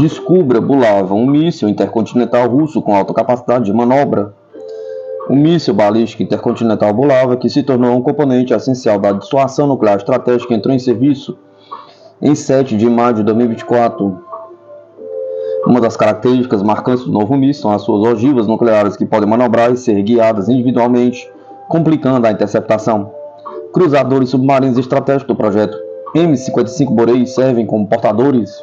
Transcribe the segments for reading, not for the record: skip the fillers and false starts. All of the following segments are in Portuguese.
Descubra Bulava, um míssil intercontinental russo com alta capacidade de manobra. O míssil balístico intercontinental Bulava, que se tornou um componente essencial da dissuasão nuclear estratégica, entrou em serviço em 7 de maio de 2024. Uma das características marcantes do novo míssil são as suas ogivas nucleares que podem manobrar e ser guiadas individualmente, complicando a interceptação. Cruzadores submarinos estratégicos do projeto M55 Borei servem como portadores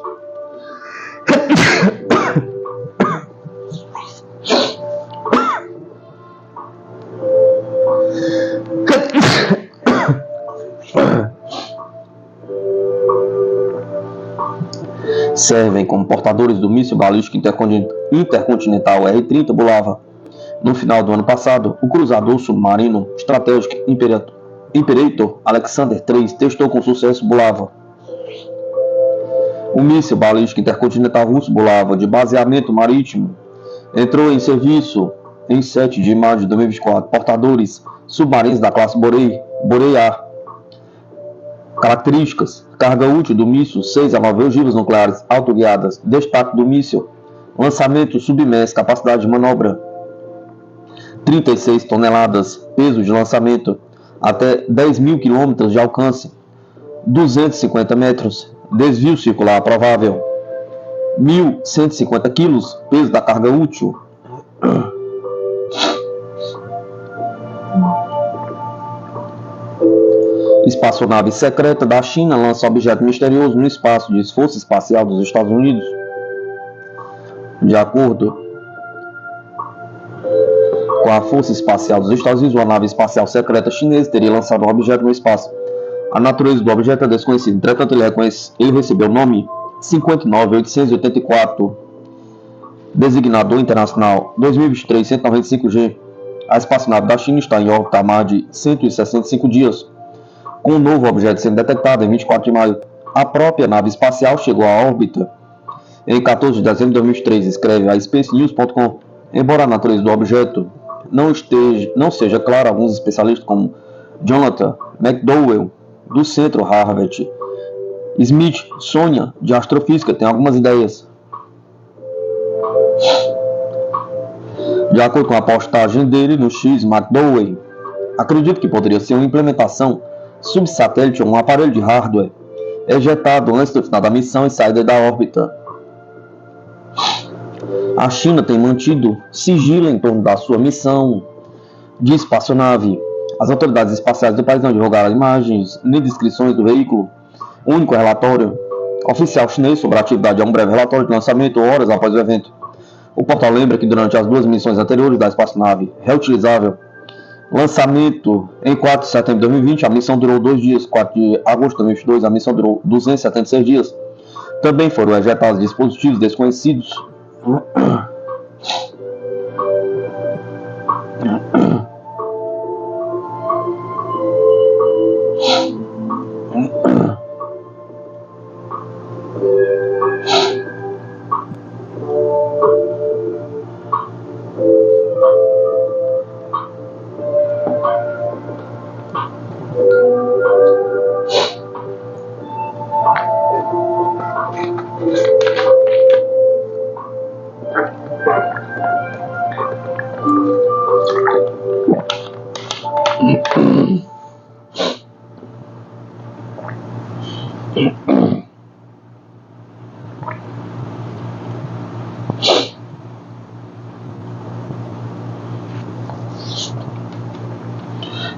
do míssil balístico intercontinental R-30 Bulava. No final do ano passado, o cruzador submarino estratégico Imperator Alexander III testou com sucesso Bulava. O míssil balístico intercontinental russo Bulava, de baseamento marítimo, entrou em serviço em 7 de maio de 2024. Portadores submarinos da classe Borei A. Características: carga útil do míssil 6 a 9 ogivas nucleares autoguiadas. Destaque do míssil: lançamento submerso, capacidade de manobra 36 toneladas, peso de lançamento até 10.000 km de alcance, 250 metros, desvio circular provável, 1.150 kg, peso da carga útil. Espaçonave secreta da China lança objeto misterioso no espaço, diz Força Espacial dos Estados Unidos. De acordo com a Força Espacial dos Estados Unidos, uma nave espacial secreta chinesa teria lançado um objeto no espaço. A natureza do objeto é desconhecida, entretanto ele recebeu o nome 59884, designador internacional 2023-195G. A espaçonave da China está em órbita há mais de 165 dias, com um novo objeto sendo detectado em 24 de maio. A própria nave espacial chegou à órbita em 14 de dezembro de 2023, escreve a SpaceNews.com. Embora a natureza do objeto não seja clara, alguns especialistas como Jonathan McDowell, do Centro Harvard Smithsonian de Astrofísica, têm algumas ideias. De acordo com a postagem dele no X, McDowell acredita que poderia ser uma implementação subsatélite ou um aparelho de hardware ejetado antes do final da missão e saída da órbita. A China tem mantido sigilo em torno da sua missão de espaçonave. As autoridades espaciais do país não divulgaram imagens nem descrições do veículo. O único relatório oficial chinês sobre a atividade é um breve relatório de lançamento horas após o evento. O portal lembra que durante as duas missões anteriores da espaçonave reutilizável, lançamento em 4 de setembro de 2020, a missão durou 2 dias. 4 de agosto de 2022, a missão durou 276 dias. Também foram ejetados dispositivos desconhecidos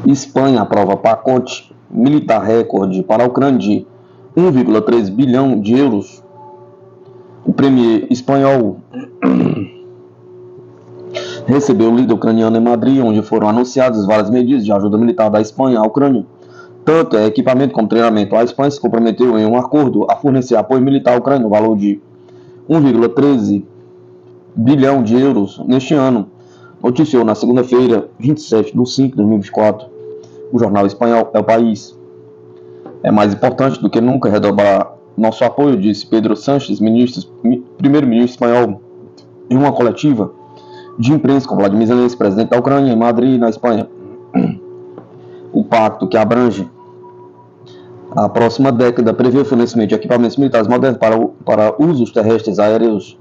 Espanha aprova pacote militar recorde para a Ucrânia de 1,3 bilhão de euros. O premier espanhol recebeu o líder ucraniano em Madrid, onde foram anunciadas várias medidas de ajuda militar da Espanha à Ucrânia. tanto equipamento como treinamento. A Espanha se comprometeu em um acordo a fornecer apoio militar à Ucrânia no valor de 1,13 bilhão de euros neste ano, noticiou na segunda-feira, 27 de 5 de 2024, o jornal espanhol El País. É mais importante do que nunca redobrar nosso apoio, disse Pedro Sánchez, primeiro-ministro espanhol, em uma coletiva de imprensa com Vladimir Zelensky, presidente da Ucrânia, em Madrid, na Espanha. O pacto, que abrange a próxima década, prevê o fornecimento de equipamentos militares modernos para usos terrestres, aéreos,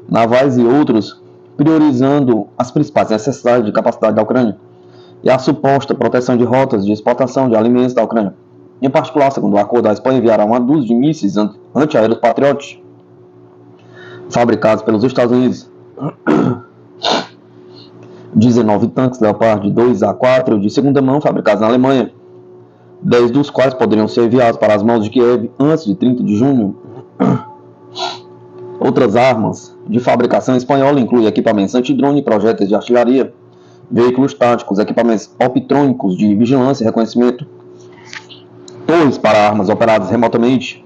navais e outros, priorizando as principais necessidades de capacidade da Ucrânia e a suposta proteção de rotas de exportação de alimentos da Ucrânia. Em particular, segundo o acordo, a Espanha enviará uma dúzia de mísseis antiaéreos Patriot fabricados pelos Estados Unidos, 19 tanques Leopard 2A4 de segunda mão fabricados na Alemanha, 10 dos quais poderiam ser enviados para as mãos de Kiev antes de 30 de junho. Outras armas de fabricação espanhola incluem equipamentos antidrone, projéteis de artilharia, veículos táticos, equipamentos optrônicos de vigilância e reconhecimento, torres para armas operadas remotamente,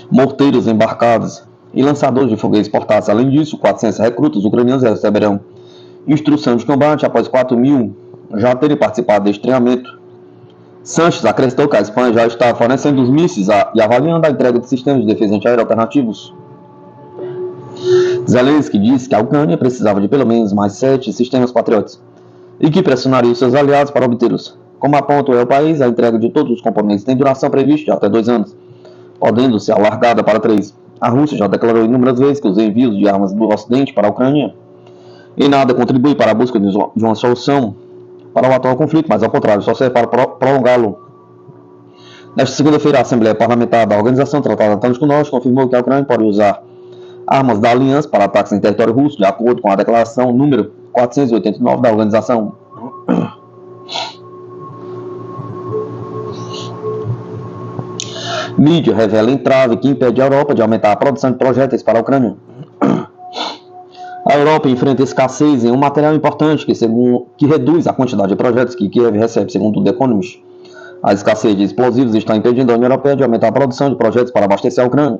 morteiros embarcados e lançadores de foguetes portáteis. Além disso, 400 recrutas ucranianos receberão instrução de combate após 4.000 já terem participado deste treinamento. Sanches acrescentou que a Espanha já está fornecendo os mísseis e avaliando a entrega de sistemas de defesa antiaérea alternativos. Zelensky disse que a Ucrânia precisava de pelo menos mais 7 sistemas Patriots e que pressionaria os seus aliados para obtê-los. Como aponta o país, a entrega de todos os componentes tem duração prevista de até 2 anos, podendo ser alargada para 3. A Rússia já declarou inúmeras vezes que os envios de armas do Ocidente para a Ucrânia em nada contribui para a busca de uma solução para o atual conflito, mas ao contrário, só serve para prolongá-lo. Nesta segunda-feira, a Assembleia Parlamentar da Organização Tratada Atlântico-Norte confirmou que a Ucrânia pode usar armas da aliança para ataques em território russo, de acordo com a declaração número 489 da organização. Mídia revela entrave que impede a Europa de aumentar a produção de projéteis para a Ucrânia. A Europa enfrenta escassez em um material importante que reduz a quantidade de projéteis que Kiev recebe, segundo o The Economist. A escassez de explosivos está impedindo a União Europeia de aumentar a produção de projéteis para abastecer a Ucrânia.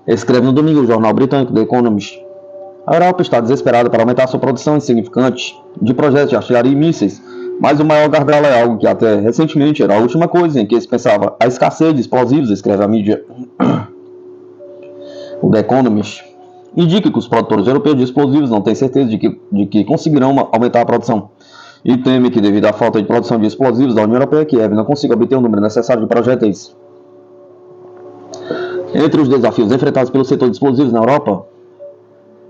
Escreve no domingo o jornal britânico The Economist. A Europa está desesperada para aumentar sua produção insignificante de projéteis de artilharia e mísseis, mas o maior gargalo é algo que até recentemente era a última coisa em que se pensava: a escassez de explosivos, escreve a mídia. O The Economist indica que os produtores europeus de explosivos não têm certeza de que conseguirão aumentar a produção e teme que, devido à falta de produção de explosivos da União Europeia, Kiev não consiga obter o número necessário de projéteis. Entre os desafios enfrentados pelo setor de explosivos na Europa,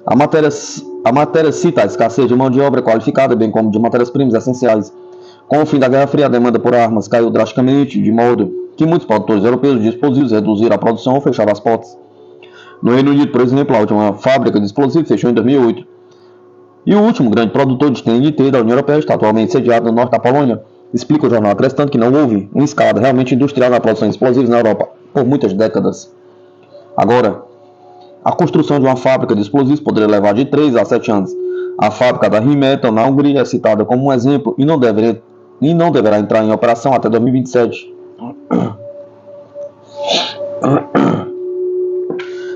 a matéria cita a escassez de mão de obra qualificada, bem como de matérias-primas essenciais. Com o fim da Guerra Fria, a demanda por armas caiu drasticamente, de modo que muitos produtores europeus de explosivos reduziram a produção ou fecharam as portas. No Reino Unido, por exemplo, a última fábrica de explosivos fechou em 2008. E o último grande produtor de TNT da União Europeia está atualmente sediado no norte da Polônia. Explica o jornal, acrescentando que não houve uma escala realmente industrial na produção de explosivos na Europa por muitas décadas. Agora, a construção de uma fábrica de explosivos poderia levar de 3 a 7 anos. A fábrica da Rheinmetall na Hungria é citada como um exemplo e não deverá entrar em operação até 2027.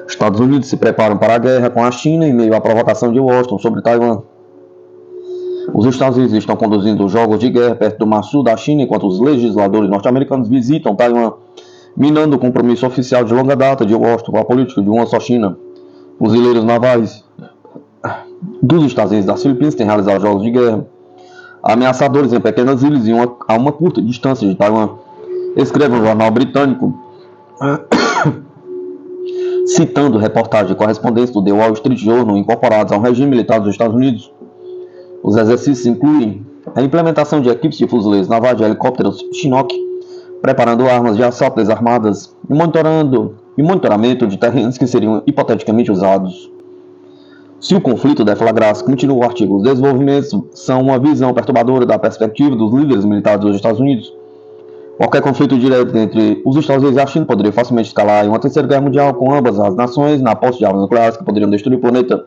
Estados Unidos se preparam para a guerra com a China em meio à provocação de Washington sobre Taiwan. Os Estados Unidos estão conduzindo jogos de guerra perto do Mar Sul da China, enquanto os legisladores norte-americanos visitam Taiwan, minando o compromisso oficial de longa data de Washington com a política de uma só China. Fuzileiros navais dos Estados Unidos e das Filipinas têm realizado jogos de guerra ameaçadores em pequenas ilhas e a uma curta distância de Taiwan. Escreve um jornal britânico citando reportagem correspondente do The Wall Street Journal incorporados ao regime militar dos Estados Unidos. Os exercícios incluem a implementação de equipes de fuzileiros navais de helicópteros Chinook, preparando armas de assalto desarmadas e monitoramento de terrenos que seriam hipoteticamente usados. Se o conflito deflagrasse, continua o artigo, os desenvolvimentos são uma visão perturbadora da perspectiva dos líderes militares dos Estados Unidos. Qualquer conflito direto entre os Estados Unidos e a China poderia facilmente escalar em uma terceira guerra mundial, com ambas as nações na posse de armas nucleares que poderiam destruir o planeta.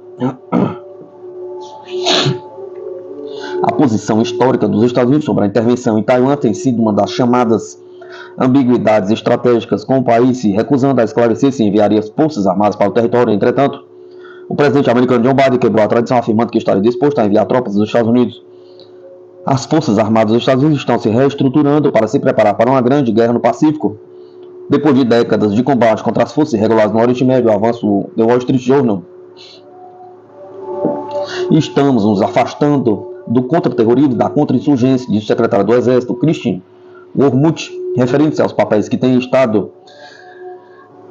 A posição histórica dos Estados Unidos sobre a intervenção em Taiwan tem sido uma das chamadas ambiguidades estratégicas, com o país se recusando a esclarecer se enviaria as forças armadas para o território. Entretanto, o presidente americano Joe Biden quebrou a tradição afirmando que estaria disposto a enviar tropas dos Estados Unidos. As forças armadas dos Estados Unidos estão se reestruturando para se preparar para uma grande guerra no Pacífico. Depois de décadas de combate contra as forças irregulares no Oriente Médio, o avanço do The Wall Street Journal, estamos nos afastando do contra-terrorismo e da contra-insurgência, disse o secretário do Exército, Christian Wormuth, referindo-se aos papéis que têm estado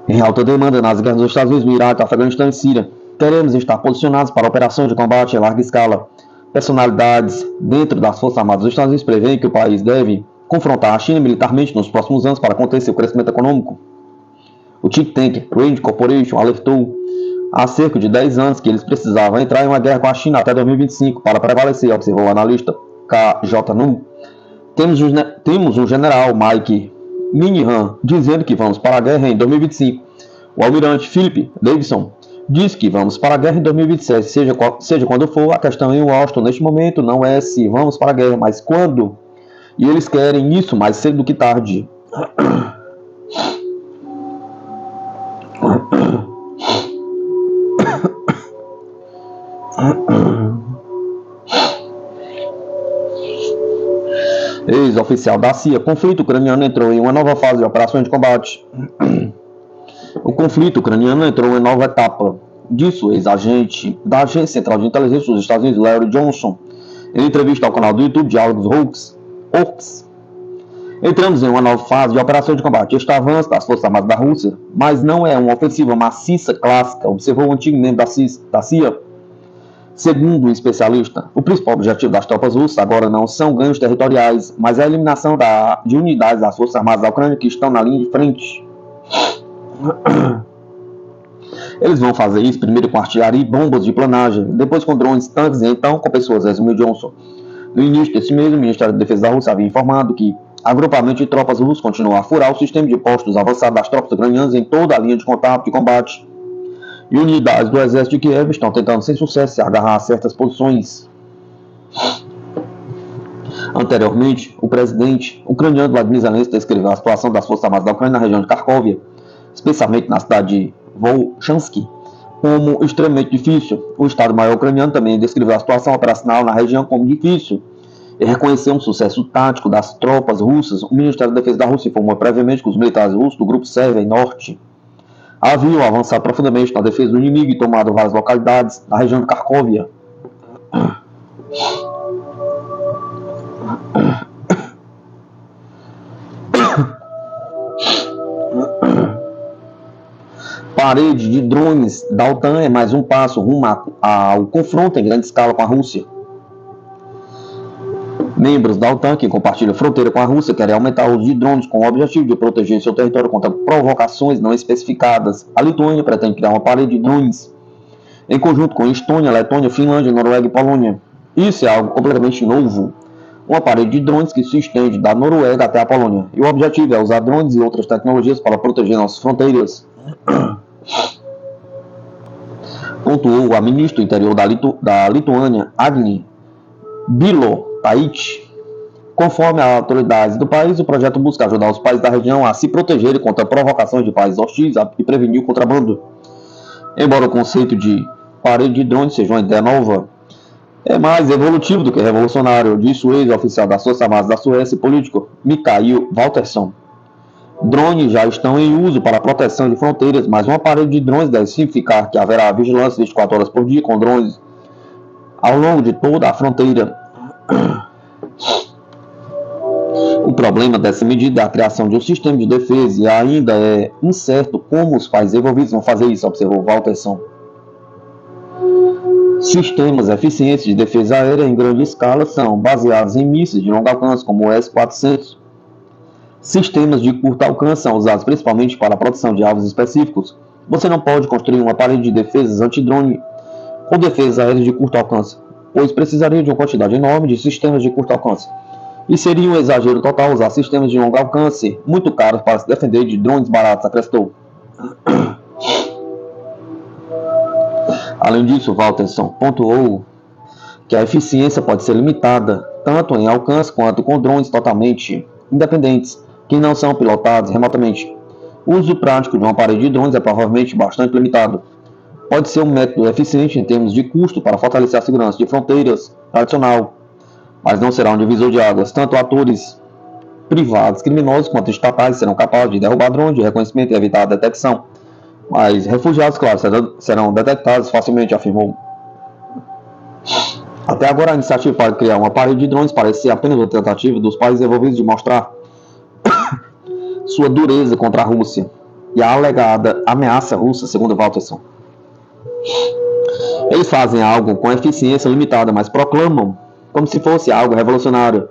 em alta demanda nas guerras dos Estados Unidos no Iraque, Afeganistão e Síria. Queremos estar posicionados para operações de combate em larga escala. Personalidades dentro das Forças Armadas dos Estados Unidos prevêem que o país deve confrontar a China militarmente nos próximos anos para conter seu crescimento econômico. O think tank Rand Corporation alertou há cerca de 10 anos que eles precisavam entrar em uma guerra com a China até 2025 para prevalecer, observou o analista KJ Num. Temos um general, Mike Minihan, dizendo que vamos para a guerra em 2025. O almirante Philip Davidson diz que vamos para a guerra em 2027, seja quando for. A questão em Washington neste momento não é se vamos para a guerra, mas quando. E eles querem isso mais cedo do que tarde. Ex-oficial da CIA, conflito ucraniano entrou em uma nova fase de operações de combate. O conflito ucraniano entrou em nova etapa. Disso, ex-agente da Agência Central de Inteligência dos Estados Unidos, Larry Johnson, em entrevista ao canal do YouTube Diálogos Orcs. Entramos em uma nova fase de operações de combate. Este avanço das Forças Armadas da Rússia, mas não é uma ofensiva maciça clássica, observou o antigo membro da CIA. Segundo o especialista, o principal objetivo das tropas russas agora não são ganhos territoriais, mas a eliminação de unidades das Forças Armadas da Ucrânia que estão na linha de frente. Eles vão fazer isso primeiro com artilharia e bombas de planagem, depois com drones, tanques e então com pessoas, resumiu Johnson. No início desse mês, o Ministério da Defesa da Rússia havia informado que agrupamento de tropas russas continua a furar o sistema de postos avançados das tropas ucranianas em toda a linha de contato de combate. E unidades do exército de Kiev estão tentando sem sucesso se agarrar a certas posições. Anteriormente, o presidente ucraniano Vladimir Zelensky descreveu a situação das Forças Armadas da Ucrânia na região de Kharkov, especialmente na cidade de Volchansky, como extremamente difícil. O Estado-Maior ucraniano também descreveu a situação operacional na região como difícil e reconheceu um sucesso tático das tropas russas. O Ministério da Defesa da Rússia informou previamente que os militares russos do Grupo Sérvia Norte haviam avançado profundamente na defesa do inimigo e tomado várias localidades na região de Kharkov. Parede de drones da OTAN é mais um passo rumo ao confronto em grande escala com a Rússia. Membros da OTAN que compartilham fronteira com a Rússia querem aumentar o uso de drones com o objetivo de proteger seu território contra provocações não especificadas. A Lituânia pretende criar uma parede de drones em conjunto com Estônia, Letônia, Finlândia, Noruega e Polônia. Isso é algo completamente novo. Uma parede de drones que se estende da Noruega até a Polônia. E o objetivo é usar drones e outras tecnologias para proteger nossas fronteiras. Pontuou a ministra do Interior da Lituânia, Agnė Bilotaitė. Conforme as autoridades do país, o projeto busca ajudar os países da região a se protegerem contra provocações de países hostis e prevenir o contrabando. Embora o conceito de parede de drones seja uma ideia nova, é mais evolutivo do que revolucionário, disse o ex-oficial das Forças Armadas da Suécia e político Mikael Waltersson. Drones já estão em uso para a proteção de fronteiras, mas uma parede de drones deve significar que haverá vigilância 24 horas por dia com drones ao longo de toda a fronteira. O problema dessa medida é a criação de um sistema de defesa e ainda é incerto como os países envolvidos vão fazer isso, observou Waltersson. Sistemas eficientes de defesa aérea em grande escala são baseados em mísseis de longo alcance, como o S-400. Sistemas de curto alcance são usados principalmente para a proteção de alvos específicos. Você não pode construir uma parede de defesas antidrone ou defesas aéreas de curto alcance, pois precisaria de uma quantidade enorme de sistemas de curto alcance. E seria um exagero total usar sistemas de longo alcance muito caros para se defender de drones baratos, acrescentou. Além disso, Waltersson pontuou que a eficiência pode ser limitada, tanto em alcance quanto com drones totalmente independentes, que não são pilotados remotamente. O uso prático de uma parede de drones é provavelmente bastante limitado. Pode ser um método eficiente em termos de custo para fortalecer a segurança de fronteiras tradicional, mas não será um divisor de águas. Tanto atores privados, criminosos quanto estatais serão capazes de derrubar drones de reconhecimento e evitar a detecção. Mas refugiados, claro, serão detectados facilmente, afirmou. Até agora, a iniciativa para criar uma parede de drones parece ser apenas uma tentativa dos países envolvidos de mostrar sua dureza contra a Rússia e a alegada ameaça russa, segundo Walterson. Eles fazem algo com eficiência limitada, mas proclamam como se fosse algo revolucionário.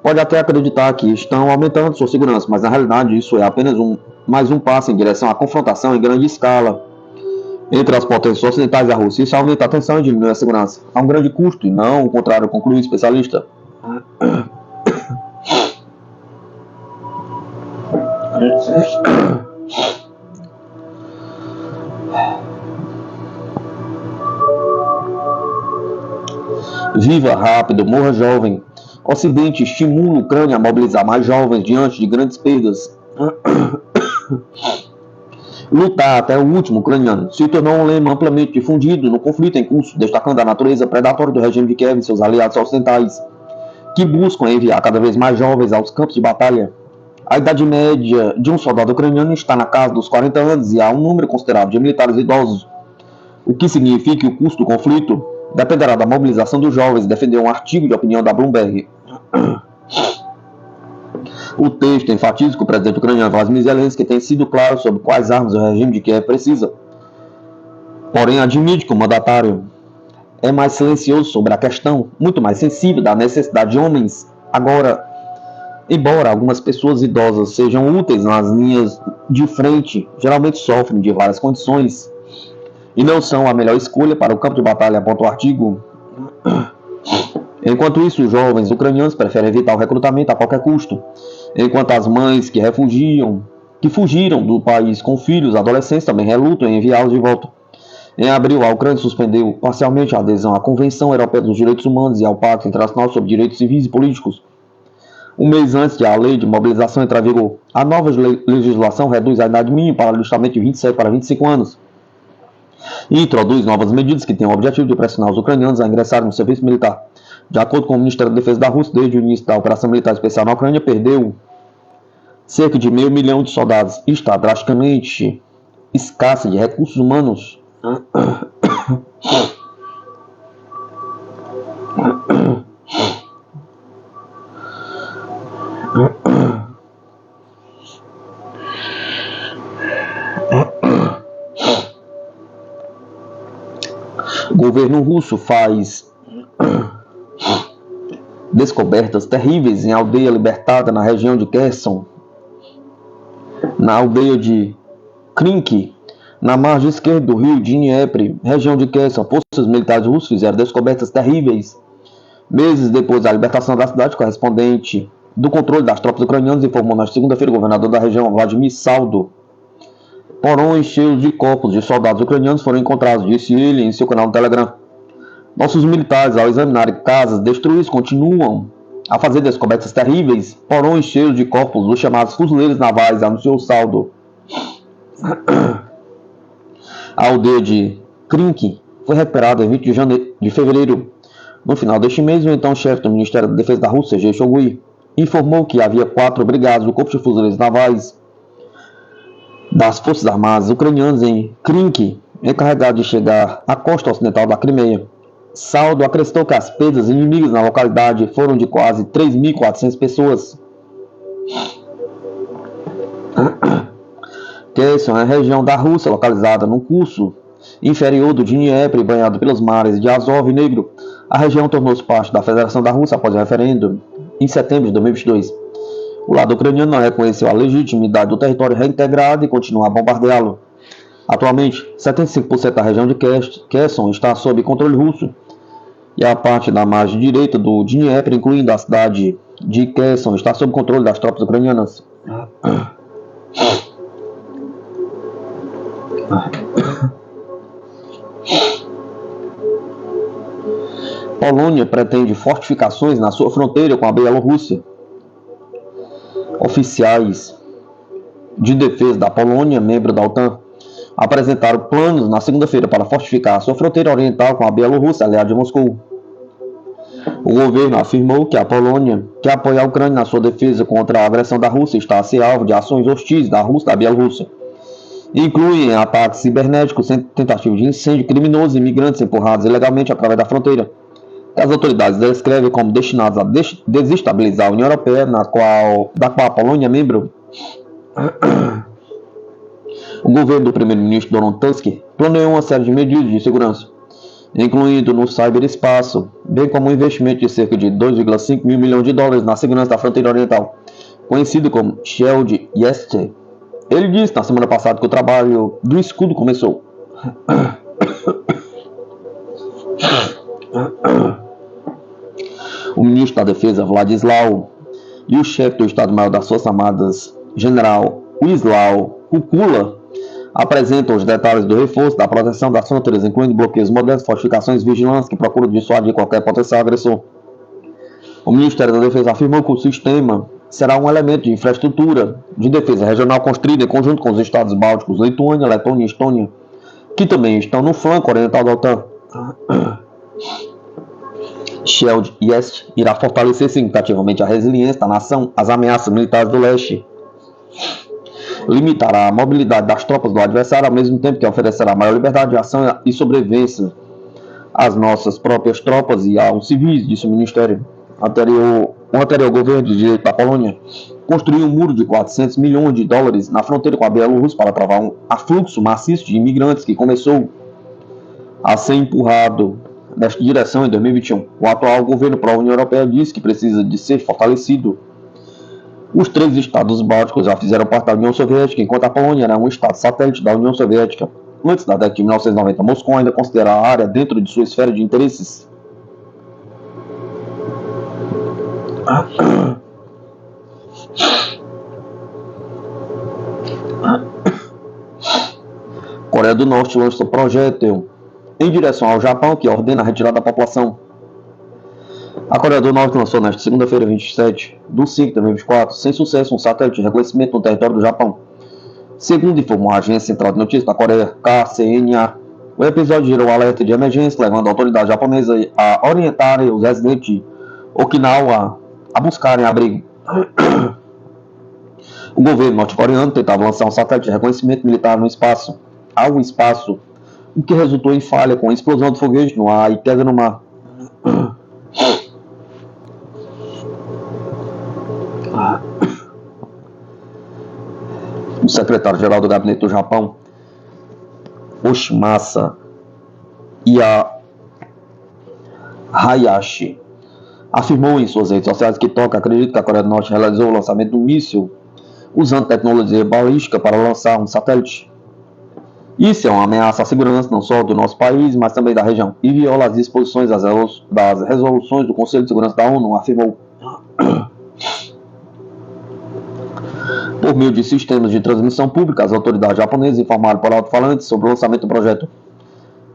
Pode até acreditar que estão aumentando sua segurança, mas na realidade isso é apenas mais um passo em direção à confrontação em grande escala entre as potências ocidentais e a Rússia. Isso aumenta a tensão e diminui a segurança. Há um grande custo, e não o contrário, conclui o especialista. Viva rápido, morra jovem. Ocidente estimula a Ucrânia a mobilizar mais jovens diante de grandes perdas. Lutar até o último ucraniano se tornou um lema amplamente difundido no conflito em curso, destacando a natureza predatória do regime de Kiev e seus aliados ocidentais, que buscam enviar cada vez mais jovens aos campos de batalha. A idade média de um soldado ucraniano está na casa dos 40 anos e há um número considerável de militares idosos, o que significa que o custo do conflito dependerá da mobilização dos jovens, defendeu um artigo de opinião da Bloomberg. O texto enfatiza que o presidente ucraniano Vladimir Zelensky tem sido claro sobre quais armas o regime de Kiev precisa. Porém, admite que o mandatário é mais silencioso sobre a questão, muito mais sensível da necessidade de homens. Agora, embora algumas pessoas idosas sejam úteis nas linhas de frente, geralmente sofrem de várias condições e não são a melhor escolha para o campo de batalha, aponta o artigo. Enquanto isso, os jovens ucranianos preferem evitar o recrutamento a qualquer custo, enquanto as mães que fugiram do país com filhos adolescentes também relutam em enviá-los de volta. Em abril, a Ucrânia suspendeu parcialmente a adesão à Convenção Europeia dos Direitos Humanos e ao Pacto Internacional sobre Direitos Civis e Políticos, um mês antes de a lei de mobilização entrar em vigor. A nova legislação reduz a idade mínima para alistamento de 27 para 25 anos e introduz novas medidas que têm o objetivo de pressionar os ucranianos a ingressarem no serviço militar. De acordo com o Ministério da Defesa da Rússia, desde o início da operação militar especial na Ucrânia, perdeu cerca de 500 mil de soldados e está drasticamente escassa de recursos humanos. O governo russo faz descobertas terríveis em aldeia libertada na região de Kherson, na aldeia de Krynki, na margem esquerda do rio Dnieper, região de Kherson. Forças militares russas fizeram descobertas terríveis meses depois da libertação da cidade. Correspondente do controle das tropas ucranianas informou na segunda-feira o governador da região, Vladimir Saldo. Porões cheios de corpos de soldados ucranianos foram encontrados, disse ele em seu canal no Telegram. Nossos militares, ao examinarem casas destruídas, continuam a fazer descobertas terríveis. Porões cheios de corpos dos chamados fuzileiros navais, anunciou Saldo. A aldeia de Krynki foi recuperada em 20 de fevereiro. No final deste mês, o então chefe do Ministério da Defesa da Rússia, Sergei Shoigu, informou que havia 4 brigadas do Corpo de Fuzileiros Navais das Forças Armadas Ucranianas em Krynki, encarregado de chegar à costa ocidental da Crimeia. Saldo acrescentou que as perdas inimigas na localidade foram de quase 3.400 pessoas. Kherson é a região da Rússia localizada no curso inferior do Dnieper e banhado pelos mares de Azov e Negro. A região tornou-se parte da Federação da Rússia após o referendo em setembro de 2022. O lado ucraniano não reconheceu a legitimidade do território reintegrado e continua a bombardeá-lo. Atualmente, 75% da região de Kherson está sob controle russo e a parte da margem direita do Dnieper, incluindo a cidade de Kherson, está sob controle das tropas ucranianas. Polônia pretende fortificações na sua fronteira com a Bielorrússia. Oficiais de defesa da Polônia, membro da OTAN, apresentaram planos na segunda-feira para fortificar a sua fronteira oriental com a Bielorrússia, aliada de Moscou. O governo afirmou que a Polônia, que apoia a Ucrânia na sua defesa contra a agressão da Rússia, está a ser alvo de ações hostis da Rússia e da Bielorrússia. Incluem ataques cibernéticos, tentativas de incêndio, criminosos e imigrantes empurrados ilegalmente através da fronteira, que as autoridades descrevem como destinados a desestabilizar a União Europeia, da qual a Polônia é membro. O governo do primeiro-ministro Donald Tusk planeou uma série de medidas de segurança, incluindo no ciberespaço, bem como um investimento de cerca de 2,5 mil milhões de dólares na segurança da fronteira oriental, conhecido como Shield Est. Ele disse na semana passada que o trabalho do escudo começou. O ministro da Defesa, Władysław, e o chefe do Estado-Maior das Forças Armadas, General Wisław Kukula, apresentam os detalhes do reforço da proteção das fronteiras, incluindo bloqueios modernos, fortificações e vigilância que procuram dissuadir qualquer potencial agressor. O Ministério da Defesa afirmou que o sistema será um elemento de infraestrutura de defesa regional construído em conjunto com os estados bálticos, Lituânia, Letônia e Estônia, que também estão no flanco oriental da OTAN. Shield Est irá fortalecer significativamente a resiliência da nação às ameaças militares do leste. Limitará a mobilidade das tropas do adversário, ao mesmo tempo que oferecerá maior liberdade de ação e sobrevivência às nossas próprias tropas e aos civis, disse o Ministério. O anterior governo de direito da Polônia construiu um muro de 400 milhões de dólares na fronteira com a Bielorrússia para travar um afluxo maciço de imigrantes que começou a ser empurrado nesta direção em 2021. O atual governo pró-União Europeia disse que precisa de ser fortalecido. Os 3 estados bálticos já fizeram parte da União Soviética, enquanto a Polônia era um estado satélite da União Soviética. Antes da década de 1990, Moscou ainda considera a área dentro de sua esfera de interesses. Coreia do Norte lança projétil em direção ao Japão que ordena a retirada da população. A Coreia do Norte lançou nesta segunda-feira, 27 de 5 de 2024, sem sucesso, um satélite de reconhecimento no território do Japão. Segundo informou a Agência Central de Notícias da Coreia, KCNA, o episódio gerou alerta de emergência, levando a autoridade japonesa a orientarem os residentes de Okinawa a buscarem abrigo. O governo norte-coreano tentava lançar um satélite de reconhecimento militar ao espaço, o que resultou em falha com a explosão do foguete no ar e queda no mar. O secretário-geral do gabinete do Japão, Yoshimasa Hayashi, afirmou em suas redes sociais que Tóquio acredita que a Coreia do Norte realizou o lançamento de um míssil usando tecnologia balística para lançar um satélite. Isso é uma ameaça à segurança não só do nosso país, mas também da região, e viola as disposições das resoluções do Conselho de Segurança da ONU, afirmou. Por meio de sistemas de transmissão pública, as autoridades japonesas informaram por alto-falantes sobre o lançamento do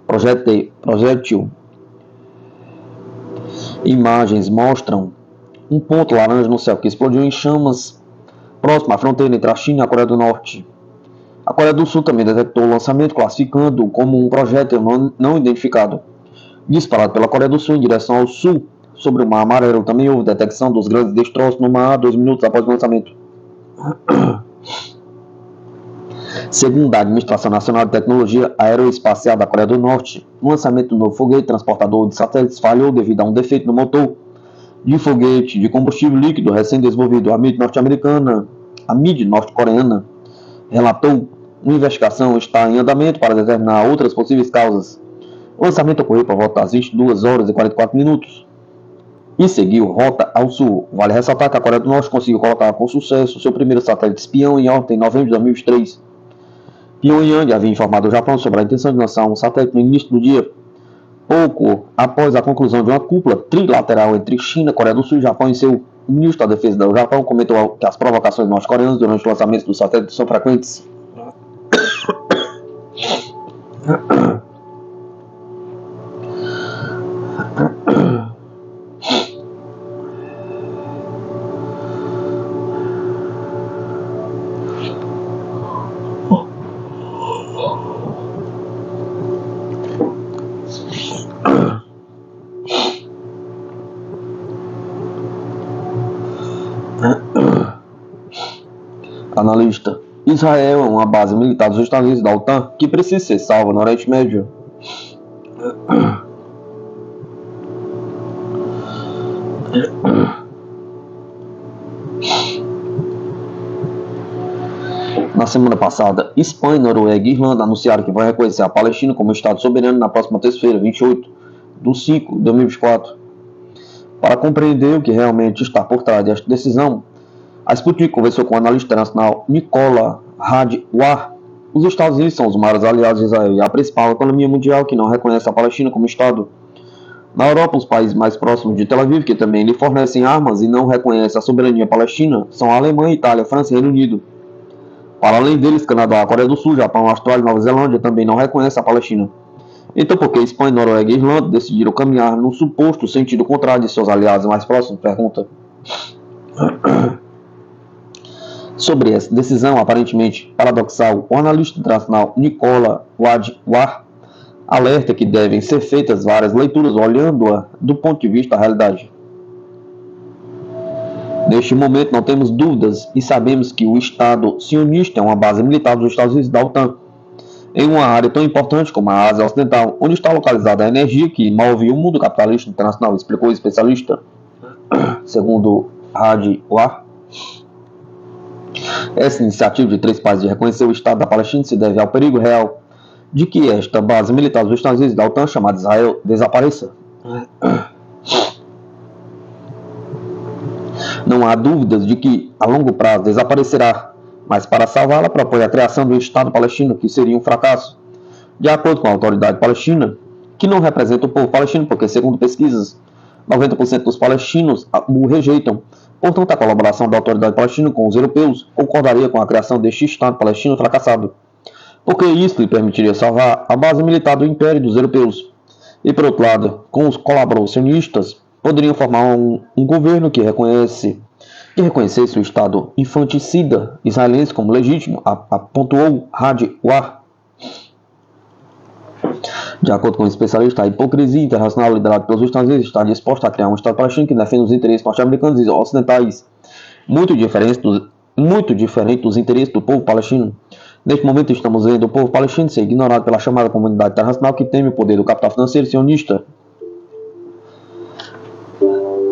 projétil. Imagens mostram um ponto laranja no céu que explodiu em chamas próximo à fronteira entre a China e a Coreia do Norte. A Coreia do Sul também detectou o lançamento, classificando-o como um projétil não identificado, disparado pela Coreia do Sul em direção ao sul, sobre o Mar Amarelo. Também houve detecção dos grandes destroços no mar 2 minutos após o lançamento. Segundo a Administração Nacional de Tecnologia Aeroespacial da Coreia do Norte, o lançamento do novo foguete transportador de satélites falhou devido a um defeito no motor de foguete de combustível líquido recém-desenvolvido. A mídia norte-coreana relatou: uma investigação está em andamento para determinar outras possíveis causas. O lançamento ocorreu por volta das 22 horas e 44 minutos e seguiu rota ao sul. Vale ressaltar que a Coreia do Norte conseguiu colocar com sucesso seu primeiro satélite espião em órbita em novembro de 2023. Pyongyang havia informado o Japão sobre a intenção de lançar um satélite no início do dia, pouco após a conclusão de uma cúpula trilateral entre China, Coreia do Sul e Japão. Em seu ministro da Defesa do Japão comentou que as provocações norte-coreanas durante o lançamento do satélite são frequentes. Analista: Israel é uma base militar dos Estados Unidos da OTAN que precisa ser salva no Oriente Médio. Na semana passada, Espanha, Noruega e Irlanda anunciaram que vão reconhecer a Palestina como Estado soberano na próxima terça-feira, 28/5/2024. Para compreender o que realmente está por trás desta decisão, a Sputnik conversou com o analista internacional Nicola Radwar. Os Estados Unidos são os maiores aliados de Israel e a principal economia mundial que não reconhece a Palestina como Estado. Na Europa, os países mais próximos de Tel Aviv, que também lhe fornecem armas e não reconhecem a soberania palestina, são a Alemanha, Itália, França e Reino Unido. Para além deles, Canadá, Coreia do Sul, Japão, Austrália e Nova Zelândia também não reconhecem a Palestina. Então, por que Espanha, Noruega e Irlanda decidiram caminhar no suposto sentido contrário de seus aliados mais próximos? Pergunta. Sobre essa decisão aparentemente paradoxal, o analista internacional Nicola Radwar alerta que devem ser feitas várias leituras olhando-a do ponto de vista da realidade. Neste momento não temos dúvidas e sabemos que o Estado sionista é uma base militar dos Estados Unidos da OTAN, em uma área tão importante como a Ásia Ocidental, onde está localizada a energia que move o mundo capitalista internacional, explicou o especialista. Segundo Radwar, essa iniciativa de 3 países de reconhecer o Estado da Palestina se deve ao perigo real de que esta base militar dos Estados Unidos da OTAN, chamada Israel, desapareça. Não há dúvidas de que, a longo prazo, desaparecerá, mas para salvá-la propõe a criação do Estado palestino, que seria um fracasso. De acordo com a autoridade palestina, que não representa o povo palestino, porque, segundo pesquisas, 90% dos palestinos o rejeitam. Portanto, a colaboração da autoridade palestina com os europeus concordaria com a criação deste Estado palestino fracassado, porque isso lhe permitiria salvar a base militar do Império dos europeus. E, por outro lado, com os colaboracionistas, poderiam formar um governo que reconhecesse o Estado infanticida israelense como legítimo, apontou Radwar. De acordo com o especialista, a hipocrisia internacional liderada pelos Estados Unidos está disposta a criar um Estado palestino que defenda os interesses norte-americanos e ocidentais, muito diferente dos interesses do povo palestino. Neste momento estamos vendo o povo palestino ser ignorado pela chamada comunidade internacional que teme o poder do capital financeiro sionista.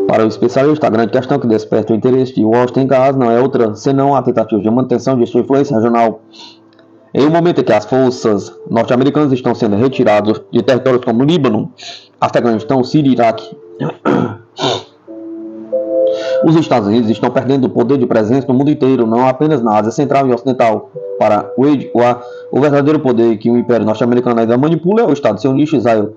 Para o especialista, a grande questão que desperta o interesse de Washington em Gaza não é outra senão a tentativa de manutenção de sua influência regional. Em um momento em que as forças norte-americanas estão sendo retiradas de territórios como Líbano, Afeganistão, Síria e Iraque, os Estados Unidos estão perdendo o poder de presença no mundo inteiro, não apenas na Ásia Central e Ocidental. Para Radwar, o verdadeiro poder que o Império Norte-Americano ainda manipula é o Estado sionista Israel,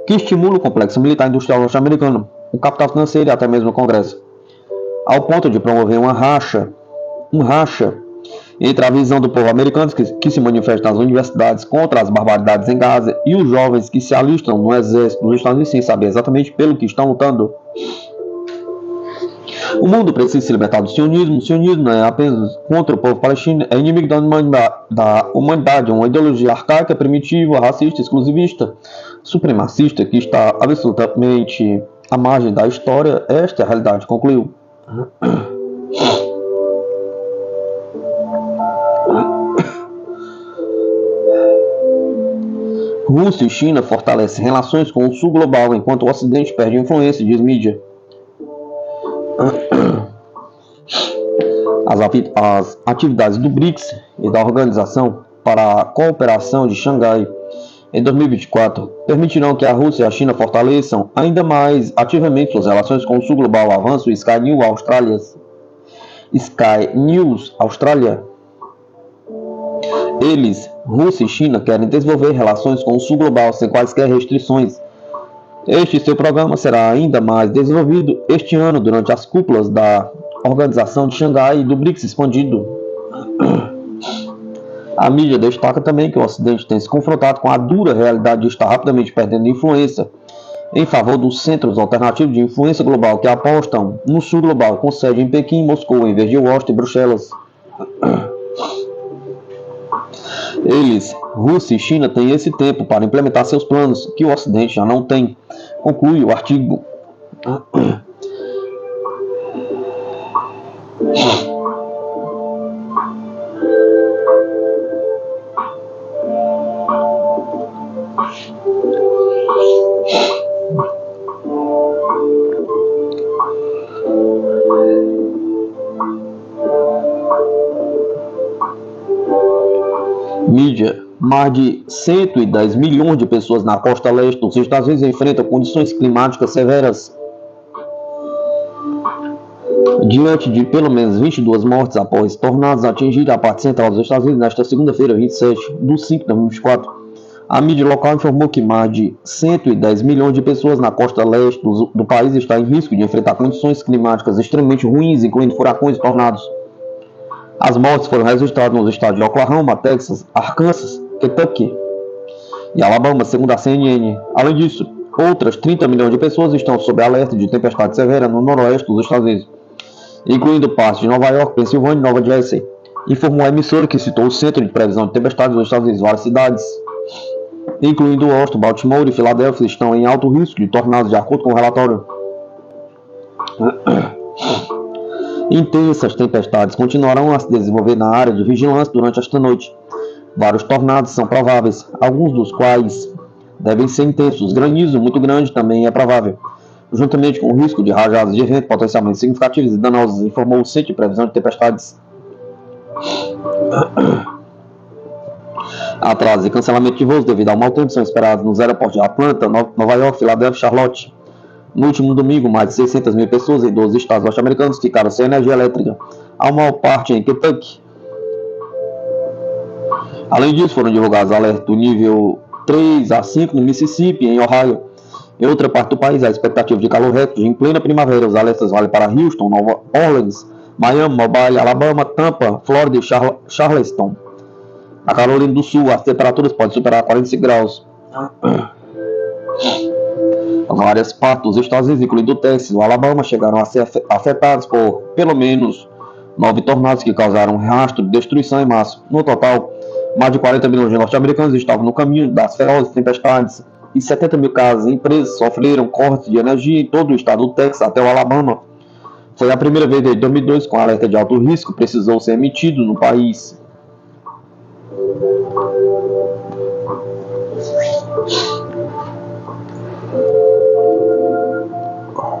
que estimula o complexo militar industrial norte-americano, o capital financeiro e até mesmo o Congresso, ao ponto de promover um racha entre a visão do povo americano que se manifesta nas universidades contra as barbaridades em Gaza e os jovens que se alistam no exército dos Estados Unidos sem saber exatamente pelo que estão lutando. O mundo precisa se libertar do sionismo. O sionismo não é apenas contra o povo palestino, é inimigo da humanidade, uma ideologia arcaica, primitiva, racista, exclusivista, supremacista, que está absolutamente à margem da história. Esta é a realidade, concluiu. Rússia e China fortalecem relações com o sul global, enquanto o Ocidente perde influência, diz mídia. As atividades do BRICS e da Organização para a Cooperação de Xangai em 2024 permitirão que a Rússia e a China fortaleçam ainda mais ativamente suas relações com o sul global, avança o Sky News Austrália. Eles, Rússia e China, querem desenvolver relações com o sul global sem quaisquer restrições. Este seu programa será ainda mais desenvolvido este ano durante as cúpulas da Organização de Xangai e do BRICS expandido. A mídia destaca também que o Ocidente tem se confrontado com a dura realidade de estar rapidamente perdendo influência em favor dos centros alternativos de influência global que apostam no sul global, com sede em Pequim e Moscou, em vez de Washington e Bruxelas. Eles, Rússia e China, têm esse tempo para implementar seus planos, que o Ocidente já não tem, conclui o artigo. Mídia. Mais de 110 milhões de pessoas na costa leste dos Estados Unidos enfrentam condições climáticas severas. Diante de pelo menos 22 mortes após tornados atingirem a parte central dos Estados Unidos nesta segunda-feira, 27/5/2024, a mídia local informou que mais de 110 milhões de pessoas na costa leste do país estão em risco de enfrentar condições climáticas extremamente ruins, incluindo furacões e tornados. As mortes foram registradas nos estados de Oklahoma, Texas, Arkansas, Kentucky e Alabama, segundo a CNN. Além disso, outras 30 milhões de pessoas estão sob alerta de tempestade severa no noroeste dos Estados Unidos, incluindo partes de Nova York, Pensilvânia e Nova Jersey, informou a emissora que citou o Centro de Previsão de Tempestades dos Estados Unidos. Várias cidades, incluindo Washington, Baltimore e Filadélfia, estão em alto risco de tornados, de acordo com o relatório. Intensas tempestades continuarão a se desenvolver na área de vigilância durante esta noite. Vários tornados são prováveis, alguns dos quais devem ser intensos. Granizo muito grande também é provável, juntamente com o risco de rajadas de vento potencialmente significativas e danosas, informou o Centro de Previsão de Tempestades. Atrasos e cancelamento de voos devido ao mau tempo são esperados nos aeroportos de Atlanta, Nova York, Filadélfia e Charlotte. No último domingo, mais de 600 mil pessoas em 12 estados norte-americanos ficaram sem energia elétrica, a maior parte em Kentucky. Além disso, foram divulgados alertas do nível 3 a 5 no Mississippi e em Ohio. Em outra parte do país, a expectativa de calor recorde em plena primavera. Os alertas valem para Houston, Nova Orleans, Miami, Mobile, Alabama, Tampa, Flórida e Charleston. Na Carolina do Sul, as temperaturas podem superar 45 graus. Várias partes dos Estados Unidos, incluindo o Texas e o Alabama, chegaram a ser afetados por pelo menos 9 tornados que causaram um rastro de destruição em massa. No total, mais de 40 milhões de norte-americanos estavam no caminho das ferozes tempestades e 70 mil casas e empresas sofreram cortes de energia em todo o estado do Texas até o Alabama. Foi a primeira vez desde 2002 que um alerta de alto risco precisou ser emitido no país.